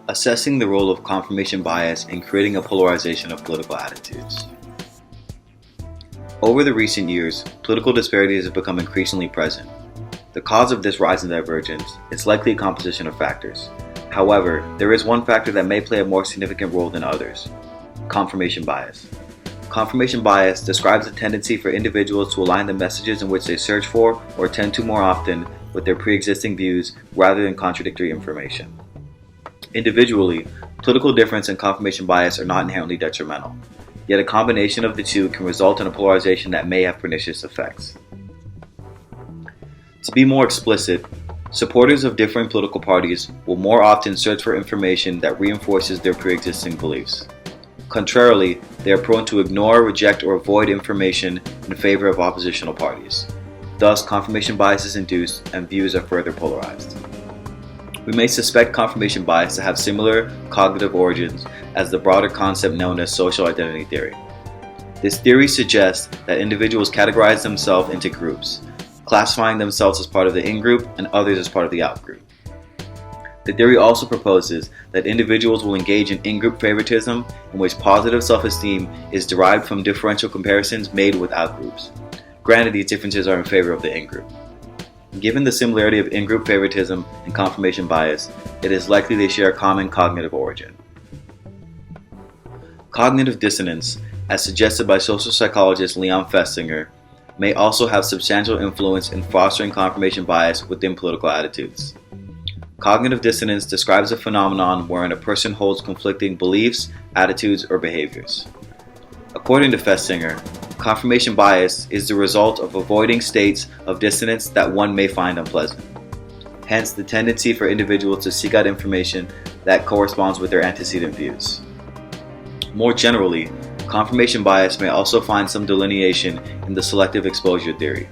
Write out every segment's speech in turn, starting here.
Assessing the role of confirmation bias in creating a polarization of political attitudes. Over the recent years, political disparities have become increasingly present. The cause of this rise in divergence is likely a composition of factors. However, there is one factor that may play a more significant role than others: confirmation bias. Confirmation bias describes a tendency for individuals to align the messages in which they search for or tend to more often with their pre-existing views rather than contradictory information. Individually, political difference and confirmation bias are not inherently detrimental, yet a combination of the two can result in a polarization that may have pernicious effects. To be more explicit, supporters of differing political parties will more often search for information that reinforces their pre-existing beliefs. Contrarily, they are prone to ignore, reject, or avoid information in favor of oppositional parties. Thus, confirmation bias is induced and views are further polarized. We may suspect confirmation bias to have similar cognitive origins as the broader concept known as social identity theory. This theory suggests that individuals categorize themselves into groups, classifying themselves as part of the in-group and others as part of the out-group. The theory also proposes that individuals will engage in in-group favoritism, in which positive self-esteem is derived from differential comparisons made with out-groups. Granted, these differences are in favor of the in-group. Given the similarity of in-group favoritism and confirmation bias, it is likely they share a common cognitive origin. Cognitive dissonance, as suggested by social psychologist Leon Festinger, may also have substantial influence in fostering confirmation bias within political attitudes. Cognitive dissonance describes a phenomenon wherein a person holds conflicting beliefs, attitudes, or behaviors. According to Festinger, confirmation bias is the result of avoiding states of dissonance that one may find unpleasant. Hence, the tendency for individuals to seek out information that corresponds with their antecedent views. More generally, confirmation bias may also find some delineation in the selective exposure theory.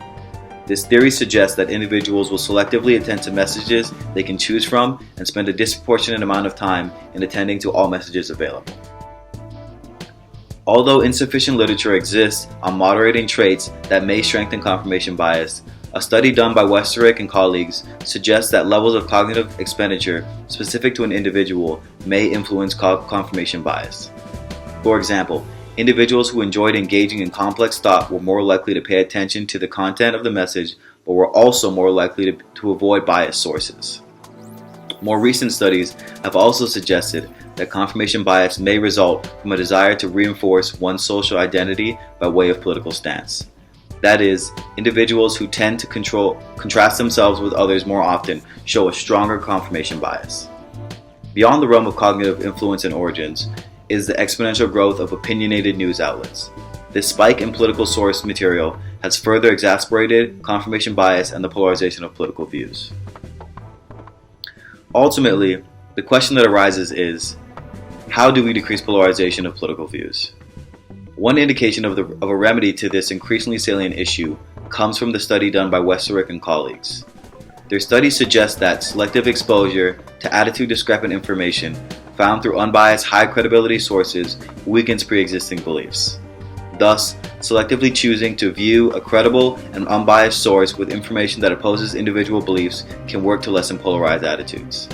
This theory suggests that individuals will selectively attend to messages they can choose from and spend a disproportionate amount of time in attending to all messages available. Although insufficient literature exists on moderating traits that may strengthen confirmation bias, a study done by Westerwick and colleagues suggests that levels of cognitive expenditure specific to an individual may influence confirmation bias. For example, individuals who enjoyed engaging in complex thought were more likely to pay attention to the content of the message, but were also more likely to avoid biased sources. More recent studies have also suggested that confirmation bias may result from a desire to reinforce one's social identity by way of political stance. That is, individuals who tend to contrast themselves with others more often show a stronger confirmation bias. Beyond the realm of cognitive influence and origins is the exponential growth of opinionated news outlets. This spike in political source material has further exacerbated confirmation bias and the polarization of political views. Ultimately, the question that arises is, how do we decrease polarization of political views? One indication of a remedy to this increasingly salient issue comes from the study done by Westerwick and colleagues. Their study suggests that selective exposure to attitude-discrepant information found through unbiased, high-credibility sources weakens pre-existing beliefs. Thus, selectively choosing to view a credible and unbiased source with information that opposes individual beliefs can work to lessen polarized attitudes.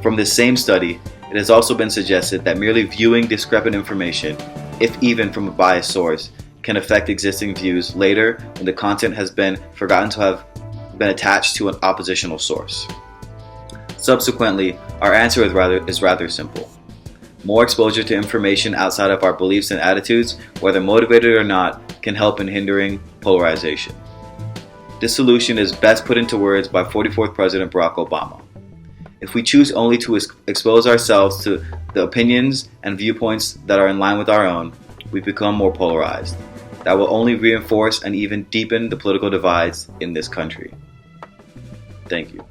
From this same study, it has also been suggested that merely viewing discrepant information, if even from a biased source, can affect existing views later when the content has been forgotten to have been attached to an oppositional source. Subsequently, our answer is rather simple. More exposure to information outside of our beliefs and attitudes, whether motivated or not, can help in hindering polarization. This solution is best put into words by 44th President Barack Obama. If we choose only to expose ourselves to the opinions and viewpoints that are in line with our own, we become more polarized. That will only reinforce and even deepen the political divides in this country. Thank you.